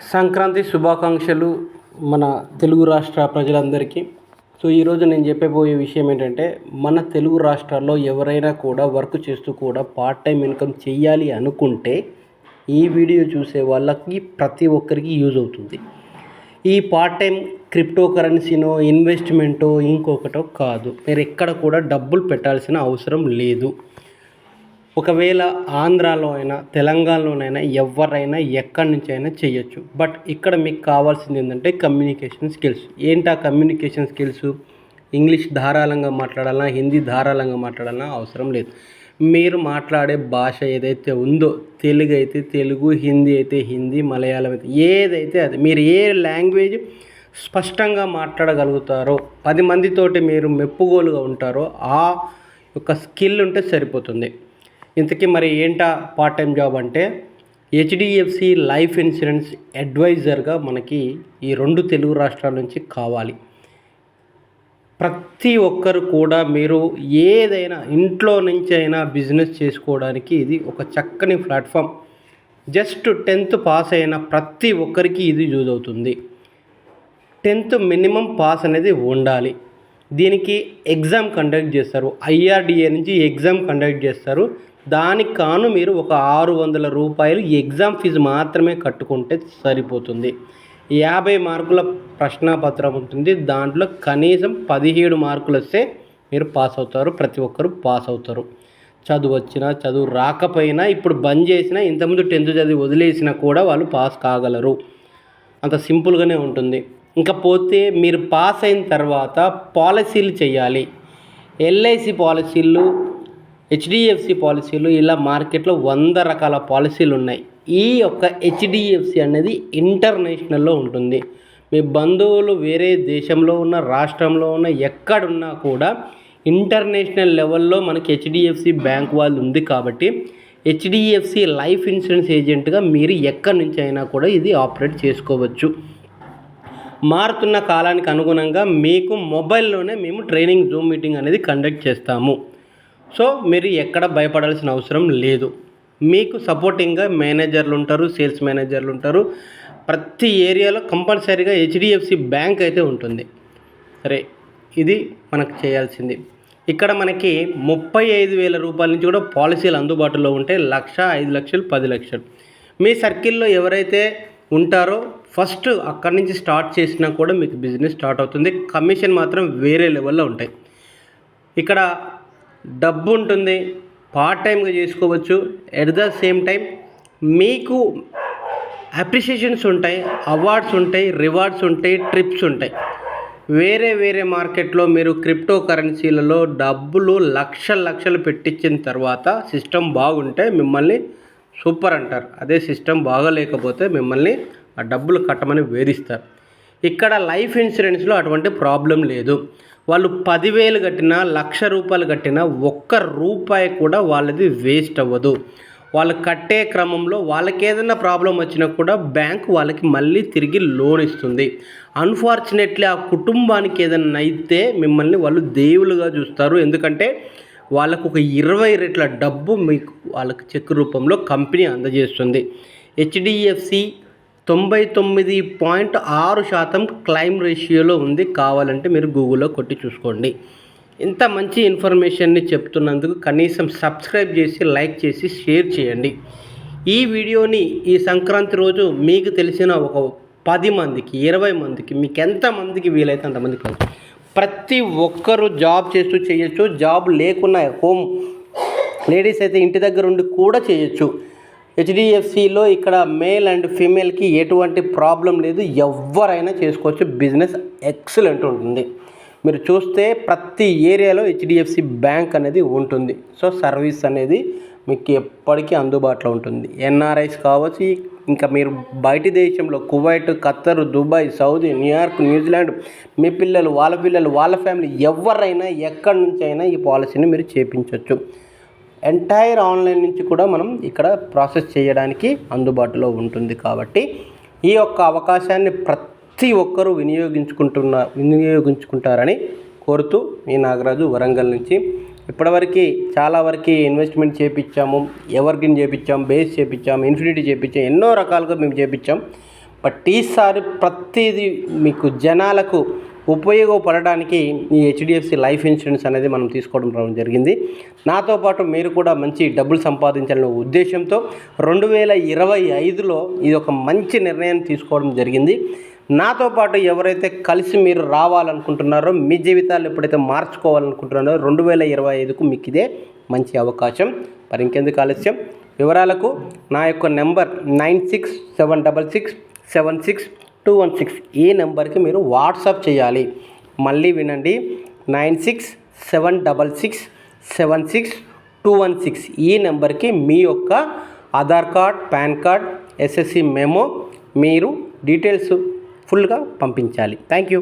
సంక్రాంతి శుభాకాంక్షలు మన తెలుగు రాష్ట్ర ప్రజలందరికీ. ఈరోజు నేను చెప్పబోయే విషయం ఏంటంటే, మన తెలుగు రాష్ట్రాల్లో ఎవరైనా కూడా వర్క్ చేస్తూ కూడా పార్ట్ టైం ఇన్కమ్ చేయాలి అనుకుంటే ఈ వీడియో చూసే వాళ్ళకి ప్రతి ఒక్కరికి యూజ్ అవుతుంది. ఈ పార్ట్ టైం క్రిప్టో కరెన్సీనో ఇన్వెస్ట్మెంటో ఇంకొకటో కాదు. మీరు ఎక్కడ కూడా డబ్బులు పెట్టాల్సిన అవసరం లేదు. ఒకవేళ ఆంధ్రాలో అయినా తెలంగాణలోనైనా ఎవరైనా ఎక్కడి నుంచి అయినా చేయొచ్చు. బట్ ఇక్కడ మీకు కావాల్సింది ఏంటంటే కమ్యూనికేషన్ స్కిల్స్. ఏంటి ఆ కమ్యూనికేషన్ స్కిల్స్? ఇంగ్లీష్ ధారాళంగా మాట్లాడాలన్నా, హిందీ ధారాళంగా మాట్లాడాలన్నా అవసరం లేదు. మీరు మాట్లాడే భాష ఏదైతే ఉందో, తెలుగు అయితే తెలుగు, హిందీ అయితే హిందీ, మలయాళం అయితే ఏదైతే అది, మీరు ఏ లాంగ్వేజ్ స్పష్టంగా మాట్లాడగలుగుతారో, 10 మందితోటి మీరు మెప్పుగోలుగా ఉంటారో ఆ యొక్క స్కిల్ ఉంటే సరిపోతుంది. ఇంతకీ మరి ఏంటా పార్ట్ టైం జాబ్ అంటే, హెచ్డిఎఫ్సి లైఫ్ ఇన్సూరెన్స్ అడ్వైజర్గా మనకి ఈ 2 తెలుగు రాష్ట్రాల నుంచి కావాలి. ప్రతి ఒక్కరు కూడా మీరు ఏదైనా ఇంట్లో నుంచి అయినా బిజినెస్ చేసుకోవడానికి ఇది ఒక చక్కని ప్లాట్ఫామ్. జస్ట్ 10th పాస్ అయిన ప్రతి ఒక్కరికి ఇది యూజ్ అవుతుంది. 10th మినిమం పాస్ అనేది ఉండాలి. దీనికి ఎగ్జామ్ కండక్ట్ చేస్తారు. ఐఆర్డిఏ నుంచి ఎగ్జామ్ కండక్ట్ చేస్తారు. దానికి కాను మీరు ఒక 600 రూపాయలు ఎగ్జామ్ ఫీజు మాత్రమే కట్టుకుంటే సరిపోతుంది. 50 మార్కుల ప్రశ్నాపత్రం ఉంటుంది. దాంట్లో కనీసం 17 మార్కులు వస్తే మీరు పాస్ అవుతారు. ప్రతి ఒక్కరు పాస్ అవుతారు. చదువు వచ్చినా చదువు రాకపోయినా, ఇప్పుడు బంద్ చేసినా, ఇంతకుముందు 10th చదివి వదిలేసినా కూడా వాళ్ళు పాస్ కాగలరు. అంత సింపుల్గానే ఉంటుంది. ఇంకా పోతే మీరు పాస్ అయిన తర్వాత పాలసీలు చేయాలి. ఎల్ఐసి పాలసీలు, హెచ్డిఎఫ్సి పాలసీలు, ఇలా మార్కెట్లో 100 రకాల పాలసీలు ఉన్నాయి. ఈ యొక్క హెచ్డిఎఫ్సి అనేది ఇంటర్నేషనల్లో ఉంటుంది. మీ బంధువులు వేరే దేశంలో ఉన్న, రాష్ట్రంలో ఉన్న, ఎక్కడున్నా కూడా ఇంటర్నేషనల్ లెవెల్లో మనకి హెచ్డిఎఫ్సి బ్యాంక్ వాళ్ళు ఉంది కాబట్టి హెచ్డిఎఫ్సి లైఫ్ ఇన్సూరెన్స్ ఏజెంట్గా మీరు ఎక్కడి నుంచి అయినా కూడా ఇది ఆపరేట్ చేసుకోవచ్చు. మారుతున్న కాలానికి అనుగుణంగా మీకు మొబైల్లోనే మేము ట్రైనింగ్ జూమ్ మీటింగ్ అనేది కండక్ట్ చేస్తాము. సో మీరు ఎక్కడ భయపడాల్సిన అవసరం లేదు. మీకు సపోర్టింగ్గా మేనేజర్లు ఉంటారు, సేల్స్ మేనేజర్లు ఉంటారు. ప్రతి ఏరియాలో కంపల్సరీగా హెచ్డిఎఫ్సి బ్యాంక్ అయితే ఉంటుంది. సరే, ఇది మనకు చేయాల్సింది. ఇక్కడ మనకి 35,000 రూపాయల నుంచి కూడా పాలసీలు అందుబాటులో ఉంటే 1,00,000, 5 లక్షలు, 10 లక్షలు. మీ సర్కిల్లో ఎవరైతే ఉంటారో ఫస్ట్ అక్కడి నుంచి స్టార్ట్ చేసినా కూడా మీకు బిజినెస్ స్టార్ట్ అవుతుంది. కమిషన్ మాత్రం వేరే లెవెల్లో ఉంటాయి. ఇక్కడ డబ్బు ఉంటుంది, పార్ట్ టైంగా చేసుకోవచ్చు. ఎట్ ద సేమ్ టైం మీకు అప్రిషియేషన్స్ ఉంటాయి, అవార్డ్స్ ఉంటాయి, రివార్డ్స్ ఉంటాయి, ట్రిప్స్ ఉంటాయి. వేరే మార్కెట్లో మీరు క్రిప్టో కరెన్సీలలో డబ్బులు లక్షలు పెట్టించిన తర్వాత సిస్టమ్ బాగుంటే మిమ్మల్ని సూపర్ అంటారు. అదే సిస్టమ్ బాగలేకపోతే మిమ్మల్ని ఆ డబ్బులు కట్టమని వేధిస్తారు. ఇక్కడ లైఫ్ ఇన్సూరెన్స్లో అటువంటి ప్రాబ్లం లేదు. వాళ్ళు 10,000 కట్టినా, 1,00,000 రూపాయలు కట్టినా ఒక్క రూపాయి కూడా వాళ్ళది వేస్ట్ అవ్వదు. వాళ్ళు కట్టే క్రమంలో వాళ్ళకి ఏదైనా ప్రాబ్లం వచ్చినా కూడా బ్యాంకు వాళ్ళకి మళ్ళీ తిరిగి లోన్ ఇస్తుంది. అన్ఫార్చునేట్లీ ఆ కుటుంబానికి ఏదైనా అయితే మిమ్మల్ని వాళ్ళు దేవులుగా చూస్తారు. ఎందుకంటే వాళ్ళకు ఒక 20 రెట్ల డబ్బు మీకు వాళ్ళకి చెక్ రూపంలో కంపెనీ అందజేస్తుంది. హెచ్డిఎఫ్సి 99.6% క్లైమ్ రేషియోలో ఉంది. కావాలంటే మీరు గూగుల్లో కొట్టి చూసుకోండి. ఇంత మంచి ఇన్ఫర్మేషన్ని చెప్తున్నందుకు కనీసం సబ్స్క్రైబ్ చేసి, లైక్ చేసి, షేర్ చేయండి. ఈ వీడియోని ఈ సంక్రాంతి రోజు మీకు తెలిసిన ఒక 10 మందికి, 20 మందికి, మీకు ఎంతమందికి వీలైతే అంతమందికి, ప్రతి ఒక్కరూ జాబ్ చేస్తూ చేయొచ్చు. జాబ్ లేకున్నా హోమ్ లేడీస్ అయితే ఇంటి దగ్గర ఉండి కూడా చేయొచ్చు. హెచ్డిఎఫ్సిలో ఇక్కడ మేల్ అండ్ ఫీమేల్కి ఎటువంటి ప్రాబ్లం లేదు. ఎవరైనా చేసుకోవచ్చు. బిజినెస్ ఎక్సలెంట్ ఉంటుంది. మీరు చూస్తే ప్రతి ఏరియాలో హెచ్డిఎఫ్సి బ్యాంక్ అనేది ఉంటుంది. సో సర్వీస్ అనేది మీకు ఎప్పటికీ అందుబాటులో ఉంటుంది. ఎన్ఆర్ఐస్ కావచ్చు, ఇంకా మీరు బయట దేశంలో Kuwait, Qatar, Dubai, Saudi, new york, new zealand, మీ పిల్లలు, వాళ్ళ ఫ్యామిలీ ఎవరైనా ఎక్కడి నుంచి అయినా ఈ పాలసీని మీరు చేయించవచ్చు. ఎంటైర్ ఆన్లైన్ నుంచి కూడా మనం ఇక్కడ ప్రాసెస్ చేయడానికి అందుబాటులో ఉంటుంది. కాబట్టి ఈ యొక్క అవకాశాన్ని ప్రతి ఒక్కరూ వినియోగించుకుంటారని కోరుతూ, మీ నాగరాజు, వరంగల్ నుంచి. ఇప్పటివరకు చాలా వరకు ఇన్వెస్ట్మెంట్ చేయించాము, ఎవర్గ్రీన్ చేయించాం, బేస్ చేయించాం, ఇన్ఫినిటీ చేయించాం, ఎన్నో రకాలుగా మేము చేయించాం. బట్ ఈసారి ప్రతిదీ మీకు జనాలకు ఉపయోగపడడానికి ఈ హెచ్డిఎఫ్సి లైఫ్ ఇన్సూరెన్స్ అనేది మనం తీసుకోవడం జరిగింది. నాతో పాటు మీరు కూడా మంచి డబ్బులు సంపాదించాలనే ఉద్దేశంతో 2025లో ఇది ఒక మంచి నిర్ణయం తీసుకోవడం జరిగింది. నాతో పాటు ఎవరైతే కలిసి మీరు రావాలనుకుంటున్నారో, మీ జీవితాలు ఎప్పుడైతే మార్చుకోవాలనుకుంటున్నారో 2025కు మీకు ఇదే మంచి అవకాశం. మరి ఇంకెందుకు ఆలస్యం, వివరాలకు నా యొక్క నెంబర్ 9676676216 ఈ నెంబర్కి మీరు వాట్సాప్ చేయాలి. మళ్ళీ వినండి, 9676676216 ఈ నెంబర్కి మీ యొక్క Aadhaar card, pan card, SSC memo మీరు డీటెయిల్స్ ఫుల్గా పంపించాలి. Thank you.